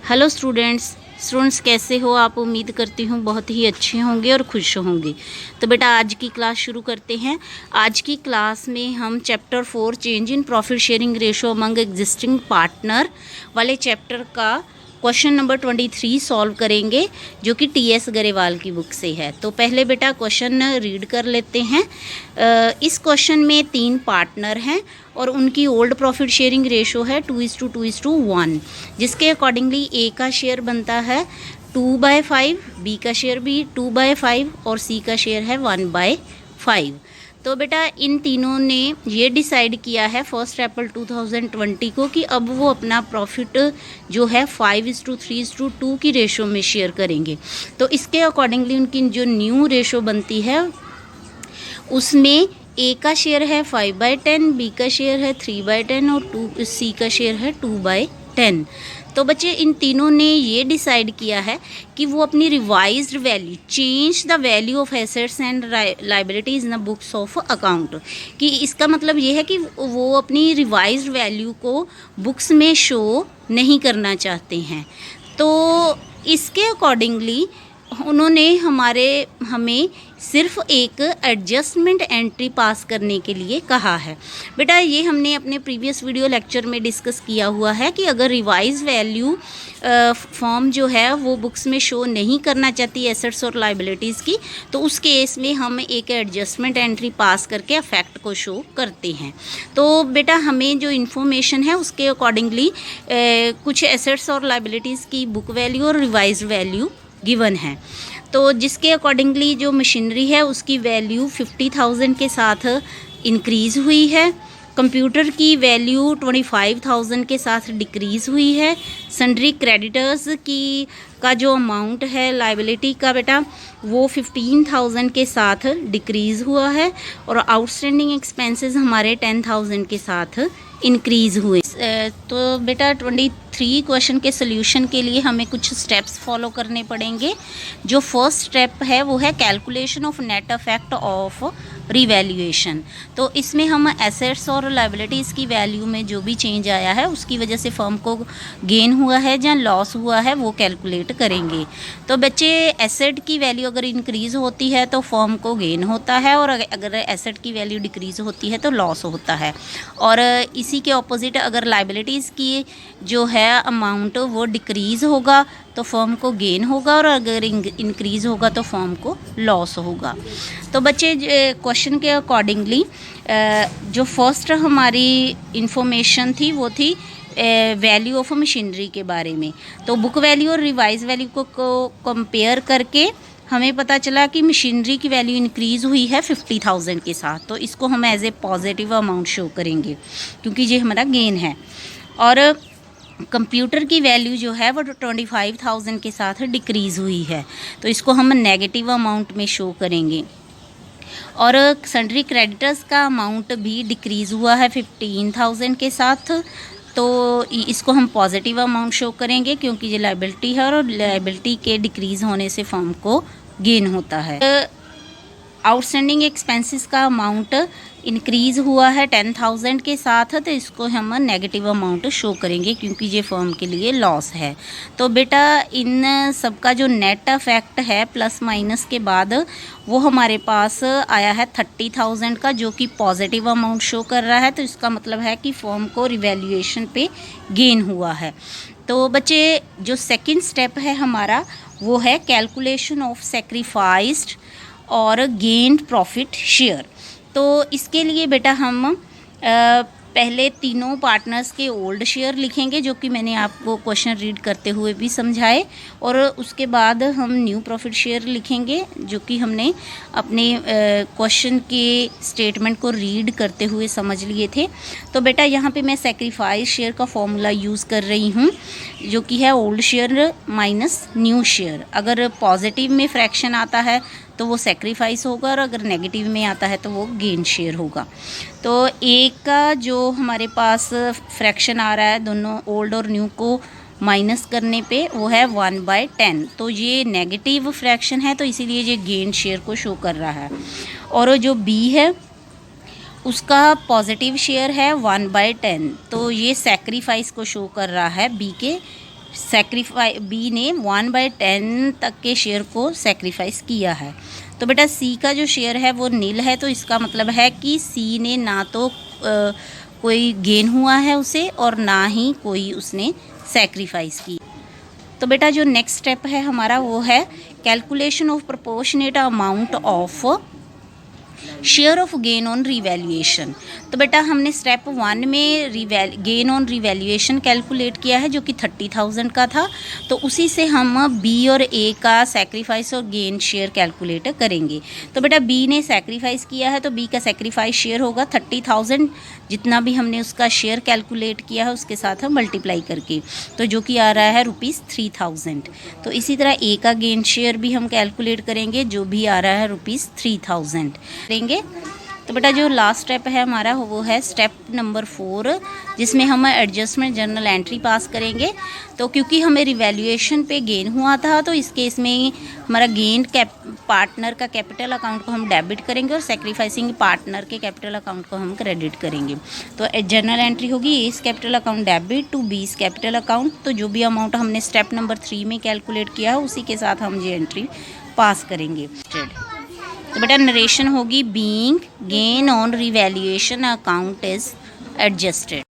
Hello students कैसे हो आप। उम्मीद करती हूँ बहुत ही अच्छे होंगे और खुश होंगे। तो बेटा आज की क्लास शुरू करते हैं। आज की क्लास में हम chapter 4 change in profit sharing ratio among existing partner वाले चैप्टर का क्वेश्चन नंबर 23 सॉल्व करेंगे, जो कि टीएस गरेवाल की बुक से है। तो पहले बेटा क्वेश्चन रीड कर लेते हैं। इस क्वेश्चन में 3 पार्टनर हैं और उनकी ओल्ड प्रॉफिट शेयरिंग रेशो है 2:2:1, जिसके अकॉर्डिंगली ए का शेयर बनता है 2/5, बी का शेयर भी 2/5 और सी का शेयर है 1/5। तो बेटा इन तीनों ने ये डिसाइड किया है 1 अप्रैल 2020 को कि अब वो अपना प्रॉफिट जो है 5:3:2 की रेशो में शेयर करेंगे। तो इसके अकॉर्डिंगली उनकी जो न्यू रेशो बनती है उसमें ए का शेयर है 5/10, बी का शेयर है 3/10 और सी का शेयर है 2/10। तो बच्चे इन तीनों ने ये डिसाइड किया है कि वो अपनी revised value change the value of assets and liabilities in the books of account, कि इसका मतलब ये है कि वो अपनी रिवाइज्ड वैल्यू को बुक्स में शो नहीं करना चाहते हैं। तो इसके अकॉर्डिंगली उन्होंने हमें सिर्फ एक एडजस्टमेंट एंट्री पास करने के लिए कहा है। बेटा ये हमने अपने प्रीवियस वीडियो लेक्चर में डिस्कस किया हुआ है कि अगर रिवाइज वैल्यू फॉर्म जो है वो बुक्स में शो नहीं करना चाहती एसेट्स और लाइबिलिटीज़ की, तो उस केस में हम एक एडजस्टमेंट एंट्री पास करके अफेक्ट को शो करते हैं। तो बेटा हमें जो इन्फॉर्मेशन है उसके अकॉर्डिंगली कुछ एसेट्स और लाइबिलिटीज़ की बुक वैल्यू और रिवाइज वैल्यू गिवन है। तो जिसके अकॉर्डिंगली जो मशीनरी है उसकी वैल्यू 50,000 के साथ इंक्रीज़ हुई है, कंप्यूटर की वैल्यू 25,000 के साथ डिक्रीज़ हुई है, सन्ड्री क्रेडिटर्स की का जो अमाउंट है लाइबिलिटी का बेटा वो 15,000 के साथ डिक्रीज़ हुआ है, और आउटस्टैंडिंग एक्सपेंसेस हमारे 10,000 के साथ इंक्रीज़ हुए। तो बेटा 23 क्वेश्चन के सोल्यूशन के लिए हमें कुछ स्टेप्स फॉलो करने पड़ेंगे। जो फर्स्ट स्टेप है वो है calculation of net effect of revaluation. तो इसमें हम एसेट्स और लाइबिलिटीज़ की वैल्यू में जो भी चेंज आया है उसकी वजह से फर्म को गेन हुआ है या लॉस हुआ है वो कैलकुलेट करेंगे। तो बच्चे एसेट की वैल्यू अगर इंक्रीज़ होती है तो फर्म को गेन होता है, और अगर एसेट की वैल्यू डिक्रीज़ होती है तो लॉस होता है। और इसी के ऑपोजिट अगर लाइबिलिटीज़ की जो है अमाउंट वो डिक्रीज़ होगा तो फर्म को गेन होगा, और अगर इंक्रीज़ होगा तो फर्म को लॉस होगा। तो बच्चे क्वेश्चन के अकॉर्डिंगली जो फर्स्ट हमारी इंफॉर्मेशन थी वो थी वैल्यू ऑफ मशीनरी के बारे में। तो बुक वैल्यू और रिवाइज वैल्यू को कंपेयर करके हमें पता चला कि मशीनरी की वैल्यू इंक्रीज़ हुई है 50,000 के साथ। तो इसको हम as a positive amount show करेंगे क्योंकि ये हमारा गेन है। और कंप्यूटर की वैल्यू जो है वो 25,000 के साथ डिक्रीज़ हुई है, तो इसको हम नेगेटिव अमाउंट में शो करेंगे। और सन्ड्री क्रेडिटर्स का अमाउंट भी डिक्रीज़ हुआ है 15,000 के साथ, तो इसको हम पॉजिटिव अमाउंट शो करेंगे क्योंकि ये लाइबिलिटी है और लाइबिलिटी के डिक्रीज़ होने से फर्म को गेन होता है। आउटस्टैंडिंग एक्सपेंसेस का अमाउंट इंक्रीज़ हुआ है 10,000 के साथ, तो इसको हम नेगेटिव अमाउंट शो करेंगे क्योंकि ये फर्म के लिए लॉस है। तो बेटा इन सब का जो नेट इफेक्ट है प्लस माइनस के बाद वो हमारे पास आया है 30,000 का, जो कि पॉजिटिव अमाउंट शो कर रहा है। तो इसका मतलब है कि फर्म को रिवैल्यूएशन पे गेन हुआ है। तो बच्चे जो सेकंड स्टेप है हमारा वो है कैलकुलेशन ऑफ सेक्रीफाइस्ड और गेन्ड प्रॉफिट शेयर। तो इसके लिए बेटा हम पहले तीनों पार्टनर्स के ओल्ड शेयर लिखेंगे, जो कि मैंने आपको क्वेश्चन रीड करते हुए भी समझाए, और उसके बाद हम न्यू प्रॉफिट शेयर लिखेंगे जो कि हमने अपने क्वेश्चन के स्टेटमेंट को रीड करते हुए समझ लिए थे। तो बेटा यहाँ पे मैं सेक्रीफाइस शेयर का फॉर्मूला यूज़ कर रही हूँ, जो कि है old share minus new share. अगर पॉजिटिव में फ्रैक्शन आता है तो वो सेक्रीफाइस होगा, और अगर नेगेटिव में आता है तो वो गेन शेयर होगा। तो एक का जो हमारे पास फ्रैक्शन आ रहा है दोनों ओल्ड और न्यू को माइनस करने पे वो है 1/10, तो ये नेगेटिव फ्रैक्शन है, तो इसीलिए ये गेन शेयर को शो कर रहा है। और जो बी है उसका पॉजिटिव शेयर है 1/10, तो ये सेक्रीफाइस को शो कर रहा है बी के बी ने 1/10 तक के शेयर को सेक्रीफाइस किया है। तो बेटा सी का जो शेयर है वो नील है, तो इसका मतलब है कि सी ने ना तो कोई गेन हुआ है उसे और ना ही कोई उसने सेक्रीफाइस की। तो बेटा जो नेक्स्ट स्टेप है हमारा वो है calculation of proportionate amount of share of gain on revaluation. तो बेटा हमने स्टेप 1 में गेन ऑन रिवैल्यूएशन कैलकुलेट किया है जो कि 30,000 का था। तो उसी से हम बी और ए का सेक्रीफाइस और गेन शेयर कैलकुलेट करेंगे। तो बेटा बी ने सेक्रीफाइस किया है तो बी का सेक्रीफाइस शेयर होगा 30,000, जितना भी हमने उसका शेयर कैलकुलेट किया है उसके साथ हम मल्टीप्लाई करके, तो जो कि आ रहा है ₹3,000। तो इसी तरह ए का गेन शेयर भी हम कैलकुलेट करेंगे जो भी आ रहा है ₹3,000 करेंगे। तो बेटा जो लास्ट स्टेप है हमारा वो है स्टेप नंबर 4, जिसमें हम एडजस्टमेंट जर्नल एंट्री पास करेंगे। तो क्योंकि हमें रिवैल्यूएशन पे गेन हुआ था तो इस केस में हमारा गेन पार्टनर का कैपिटल अकाउंट को हम डेबिट करेंगे और सेक्रीफाइसिंग पार्टनर के कैपिटल अकाउंट को हम क्रेडिट करेंगे। तो जर्नल एंट्री होगी S capital account debit to B's capital account. तो जो भी अमाउंट हमने स्टेप नंबर 3 में कैलकुलेट किया है उसी के साथ हम ये एंट्री पास करेंगे। तो बेटा नरेशन होगी being gain on revaluation account is adjusted.